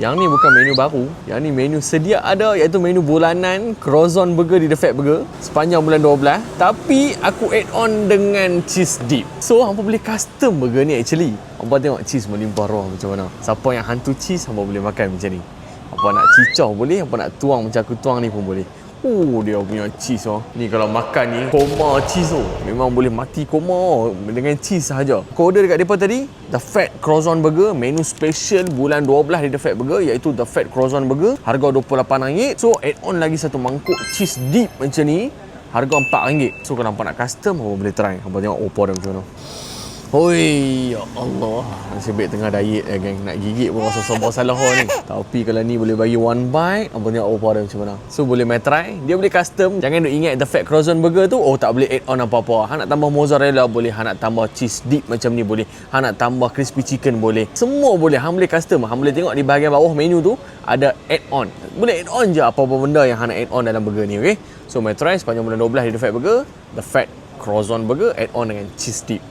Yang ni bukan menu baru. Yang ni menu sedia ada, iaitu menu bulanan Croissant Burger di The Fat Burger sepanjang bulan 12. Tapi aku add on dengan cheese dip. So hampa boleh custom burger ni actually. Hampa tengok cheese melimpah ruah macam mana. Siapa yang hantu cheese, hampa boleh makan macam ni. Hampa nak cicah boleh, hampa nak tuang macam aku tuang ni pun boleh. Dia punya cheese ni kalau makan ni koma cheese memang boleh mati koma dengan cheese sahaja. Kau order dekat depa tadi The Fat Croissant Burger, menu special bulan 12 di The Fat Burger, iaitu The Fat Croissant Burger, harga RM28. So add on lagi satu mangkuk cheese dip macam ni, harga RM4. So kalau hampa nak custom, hampa boleh try. Hampa tengok opa dia macam mana. Hoi, ya Allah. Nasib baik tengah diet geng. Nak gigit pun rasa serba salah ni. Tapi kalau ni boleh bagi one bite, apa tengok opa dia macam mana. So boleh main try. Dia boleh custom. Jangan duk ingat The Fat Croissant Burger tu, tak boleh add on apa-apa. Hang nak tambah mozzarella boleh, hang nak tambah cheese dip macam ni boleh, hang nak tambah crispy chicken boleh. Semua boleh. Hang boleh custom. Hang boleh tengok di bahagian bawah menu tu ada add on. Boleh add on je apa-apa benda yang hang nak add on dalam burger ni, okey? So main try sepanjang bulan 12 di The Fat Burger, The Fat Croissant Burger add on dengan cheese dip.